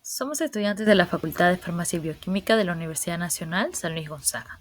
Somos estudiantes de la Facultad de Farmacia y Bioquímica de la Universidad Nacional San Luis Gonzaga.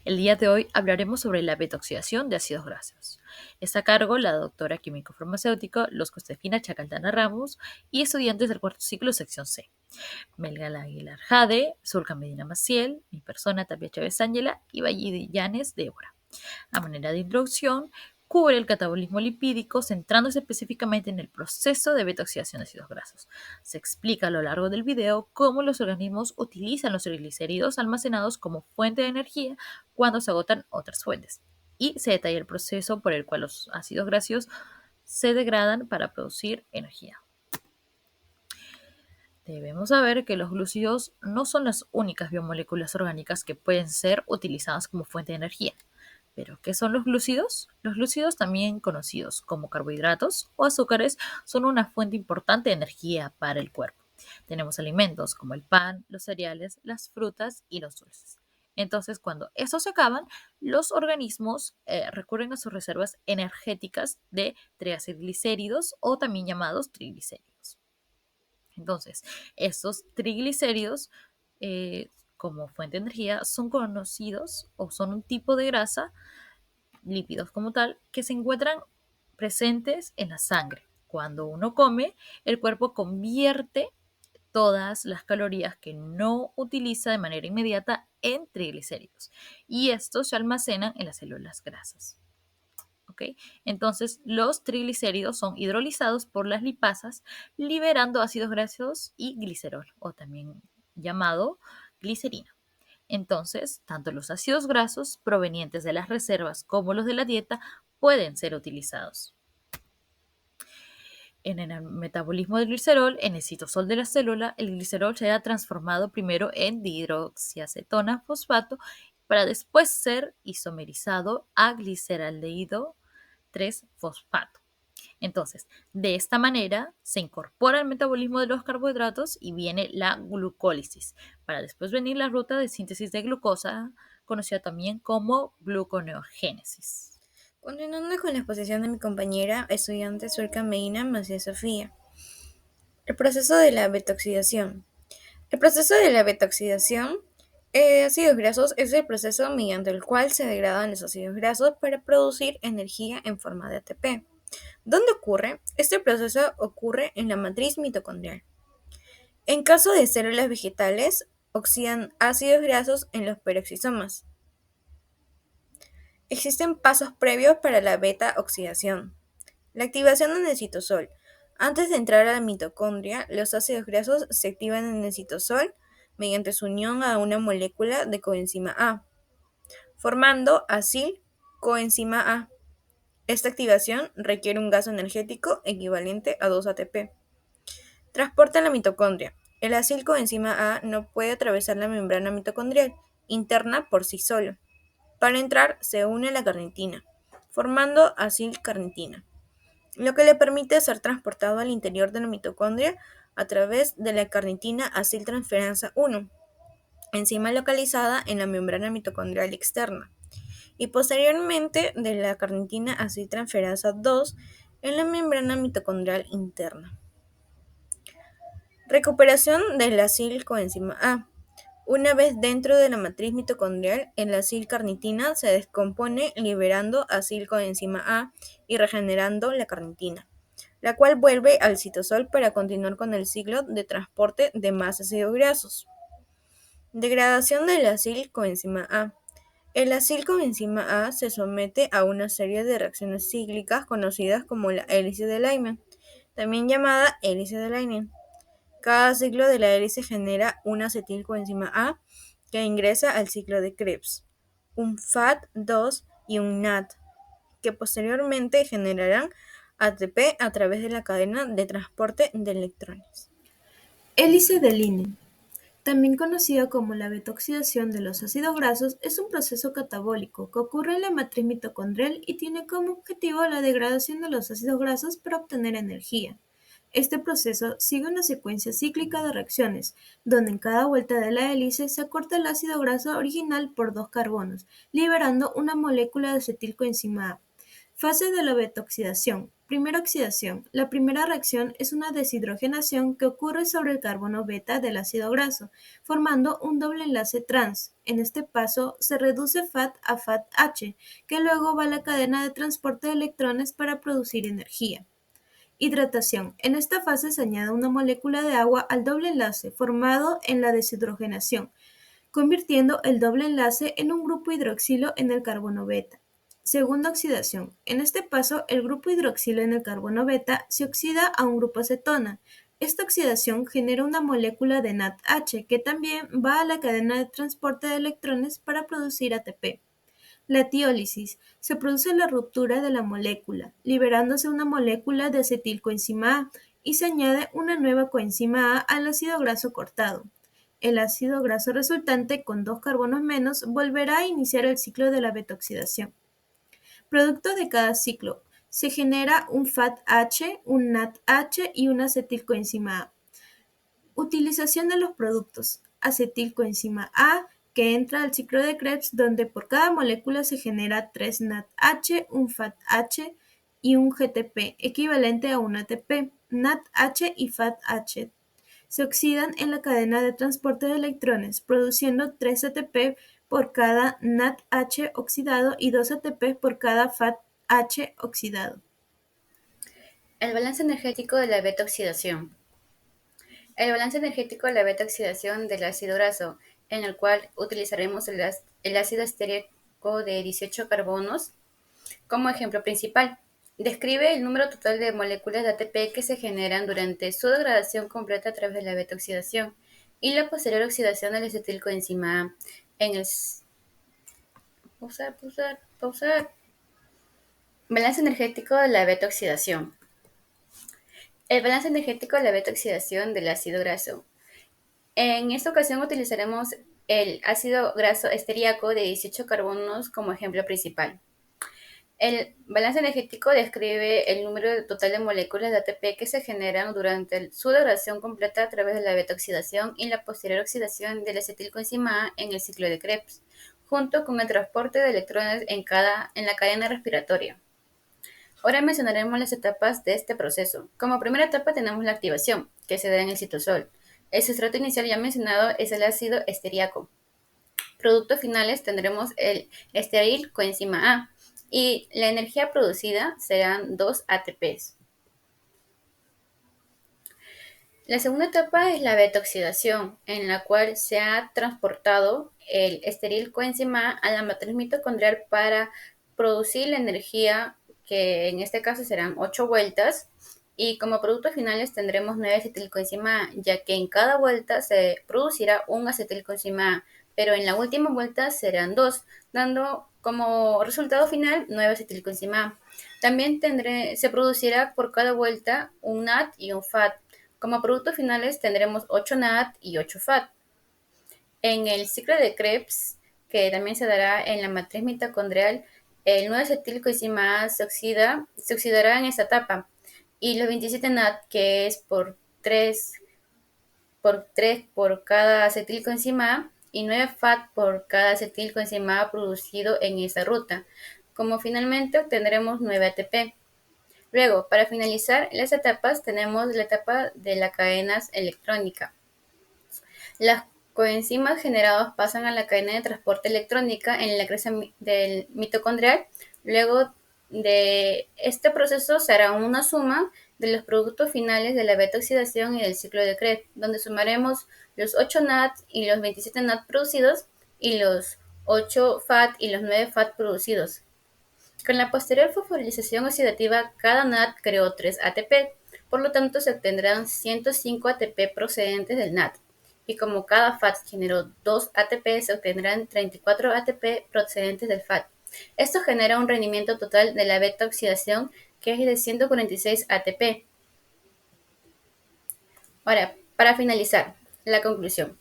El día de hoy hablaremos sobre la beta-oxidación de ácidos grasos. Está a cargo la doctora químico farmacéutico Luz Josefina Chacaltana Ramos y estudiantes del cuarto ciclo sección C. Melgal Aguilar Jade, Zulca Medina Maciel, mi persona Tapia Chávez Ángela y Valle Llanes Débora. A manera de introducción, cubre el catabolismo lipídico centrándose específicamente en el proceso de beta-oxidación de ácidos grasos. Se explica a lo largo del video cómo los organismos utilizan los triglicéridos almacenados como fuente de energía cuando se agotan otras fuentes. Y se detalla el proceso por el cual los ácidos grasos se degradan para producir energía. Debemos saber que los glúcidos no son las únicas biomoléculas orgánicas que pueden ser utilizadas como fuente de energía. ¿Pero qué son los glúcidos? Los glúcidos, también conocidos como carbohidratos o azúcares, son una fuente importante de energía para el cuerpo. Tenemos alimentos como el pan, los cereales, las frutas y los dulces. Entonces, cuando estos se acaban, los organismos recurren a sus reservas energéticas de triacilglicéridos o también llamados triglicéridos. Entonces, estos triglicéridos como fuente de energía son conocidos o son un tipo de grasa, lípidos como tal, que se encuentran presentes en la sangre. Cuando uno come, el cuerpo convierte todas las calorías que no utiliza de manera inmediata en triglicéridos y estos se almacenan en las células grasas. ¿Okay? Entonces, los triglicéridos son hidrolizados por las lipasas, liberando ácidos grasos y glicerol, o también llamado glicerina. Entonces, tanto los ácidos grasos provenientes de las reservas como los de la dieta pueden ser utilizados. En el metabolismo del glicerol, en el citosol de la célula, el glicerol se ha transformado primero en dihidroxiacetona fosfato para después ser isomerizado a gliceraldehído 3-fosfato. Entonces, de esta manera se incorpora el metabolismo de los carbohidratos y viene la glucólisis, para después venir la ruta de síntesis de glucosa, conocida también como gluconeogénesis. Continuando con la exposición de mi compañera estudiante Zulca Medina Maciel Sofía. El proceso de la betoxidación. El proceso de la betoxidación de ácidos grasos es el proceso mediante el cual se degradan los ácidos grasos para producir energía en forma de ATP. ¿Dónde ocurre? Este proceso ocurre en la matriz mitocondrial. En caso de células vegetales, oxidan ácidos grasos en los peroxisomas. Existen pasos previos para la beta-oxidación. La activación en el citosol. Antes de entrar a la mitocondria, los ácidos grasos se activan en el citosol mediante su unión a una molécula de coenzima A, formando acil-coenzima A. Esta activación requiere un gasto energético equivalente a 2 ATP. Transporte en la mitocondria. El acil-coenzima A no puede atravesar la membrana mitocondrial interna por sí solo. Para entrar, se une a la carnitina, formando acil-carnitina, lo que le permite ser transportado al interior de la mitocondria a través de la carnitina aciltransferasa 1, enzima localizada en la membrana mitocondrial externa, y posteriormente de la carnitina aciltransferasa 2 en la membrana mitocondrial interna. Recuperación del acil-coenzima A. Una vez dentro de la matriz mitocondrial, el acil-carnitina se descompone liberando acil-coenzima A y regenerando la carnitina, la cual vuelve al citosol para continuar con el ciclo de transporte de más ácidos grasos. Degradación del acil-coenzima A. El acil-coenzima A se somete a una serie de reacciones cíclicas conocidas como la hélice de Lyman, también llamada hélice de Lyman. Cada ciclo de la hélice genera un acetilcoenzima A que ingresa al ciclo de Krebs, un FAT2 y un NAT, que posteriormente generarán ATP a través de la cadena de transporte de electrones. Hélice de Lyman, también conocida como la beta-oxidación de los ácidos grasos, es un proceso catabólico que ocurre en la matriz mitocondrial y tiene como objetivo la degradación de los ácidos grasos para obtener energía. Este proceso sigue una secuencia cíclica de reacciones, donde en cada vuelta de la hélice se acorta el ácido graso original por 2 carbonos, liberando una molécula de acetilcoenzima A. Fase de la beta-oxidación. Primera oxidación. La primera reacción es una deshidrogenación que ocurre sobre el carbono beta del ácido graso, formando un doble enlace trans. En este paso se reduce FAT a FAT-H, que luego va a la cadena de transporte de electrones para producir energía. Hidratación. En esta fase se añade una molécula de agua al doble enlace formado en la deshidrogenación, convirtiendo el doble enlace en un grupo hidroxilo en el carbono beta. Segunda oxidación. En este paso, el grupo hidroxilo en el carbono beta se oxida a un grupo acetona. Esta oxidación genera una molécula de NADH que también va a la cadena de transporte de electrones para producir ATP. La tiólisis. Se produce la ruptura de la molécula, liberándose una molécula de acetilcoenzima A y se añade una nueva coenzima A al ácido graso cortado. El ácido graso resultante, con 2 carbonos menos, volverá a iniciar el ciclo de la beta-oxidación. Producto de cada ciclo. Se genera un FAT-H, un NADH y una acetilcoenzima A. Utilización de los productos. Acetilcoenzima A, que entra al ciclo de Krebs, donde por cada molécula se genera 3 NADH, un FAT-H y un GTP, equivalente a un ATP. NADH y FAT-H se oxidan en la cadena de transporte de electrones, produciendo 3 ATP por cada NADH oxidado y 2 ATP por cada FAT-H oxidado. El balance energético de la beta-oxidación. El balance energético de la beta-oxidación del ácido graso, en el cual utilizaremos el ácido esterico de 18 carbonos como ejemplo principal. Describe el número total de moléculas de ATP que se generan durante su degradación completa a través de la beta-oxidación y la posterior oxidación del acetilcoenzima A en el... Pausar. Balance energético de la beta-oxidación. El balance energético de la beta-oxidación del ácido graso. En esta ocasión utilizaremos el ácido graso esteríaco de 18 carbonos como ejemplo principal. El balance energético describe el número total de moléculas de ATP que se generan durante su degradación completa a través de la beta-oxidación y la posterior oxidación del acetilcoenzima A en el ciclo de Krebs, junto con el transporte de electrones en la cadena respiratoria. Ahora mencionaremos las etapas de este proceso. Como primera etapa tenemos la activación, que se da en el citosol. El sustrato inicial ya mencionado es el ácido esteríaco. Productos finales tendremos el estéril coenzima A y la energía producida serán 2 ATPs. La segunda etapa es la beta-oxidación, en la cual se ha transportado el estéril coenzima A a la matriz mitocondrial para producir la energía, que en este caso serán 8 vueltas, y como productos finales tendremos 9 acetilcoenzima A, ya que en cada vuelta se producirá un acetilcoenzima A, pero en la última vuelta serán 2, dando como resultado final 9 acetilcoenzima A. También se producirá por cada vuelta un NAD y un FAT. Como productos finales tendremos 8 NAD y 8 FAT. En el ciclo de Krebs, que también se dará en la matriz mitocondrial, el 9 acetilcoenzima A se oxidará en esta etapa, y los 27 NAD, que es por 3 por cada acetilcoenzima A, y 9 FAT por cada acetilcoenzima A producido en esa ruta. Como finalmente obtendremos 9 ATP. Luego, para finalizar las etapas, tenemos la etapa de la cadena electrónica. Las coenzimas generadas pasan a la cadena de transporte electrónica en la cresta del mitocondrial. Luego de este proceso se hará una suma de los productos finales de la beta-oxidación y del ciclo de Krebs, donde sumaremos los 8 NAD y los 27 NAD producidos y los 8 FAT y los 9 FAT producidos. Con la posterior fosforilación oxidativa, cada NAD creó 3 ATP, por lo tanto se obtendrán 105 ATP procedentes del NAD. Y como cada FAT generó 2 ATP, se obtendrán 34 ATP procedentes del FAT. Esto genera un rendimiento total de la beta-oxidación que es de 146 ATP. Ahora, para finalizar, la conclusión.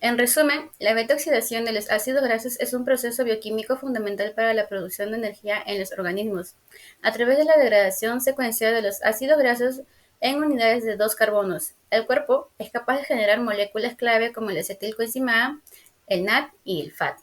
En resumen, la beta-oxidación de los ácidos grasos es un proceso bioquímico fundamental para la producción de energía en los organismos. A través de la degradación secuencial de los ácidos grasos en unidades de 2 carbonos, el cuerpo es capaz de generar moléculas clave como el acetilcoenzima A, el NAD y el FAT,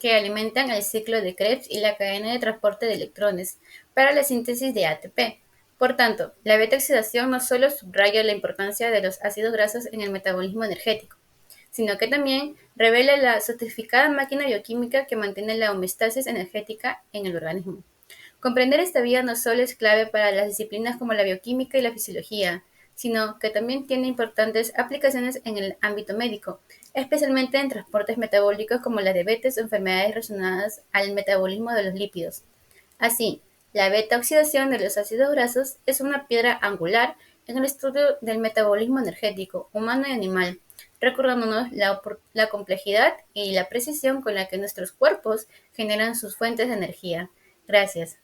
que alimentan el ciclo de Krebs y la cadena de transporte de electrones para la síntesis de ATP. Por tanto, la beta-oxidación no solo subraya la importancia de los ácidos grasos en el metabolismo energético, sino que también revela la sofisticada máquina bioquímica que mantiene la homeostasis energética en el organismo. Comprender esta vía no solo es clave para las disciplinas como la bioquímica y la fisiología, sino que también tiene importantes aplicaciones en el ámbito médico, especialmente en transportes metabólicos como la diabetes o enfermedades relacionadas al metabolismo de los lípidos. Así, la beta-oxidación de los ácidos grasos es una piedra angular en el estudio del metabolismo energético humano y animal, recordándonos la complejidad y la precisión con la que nuestros cuerpos generan sus fuentes de energía. Gracias.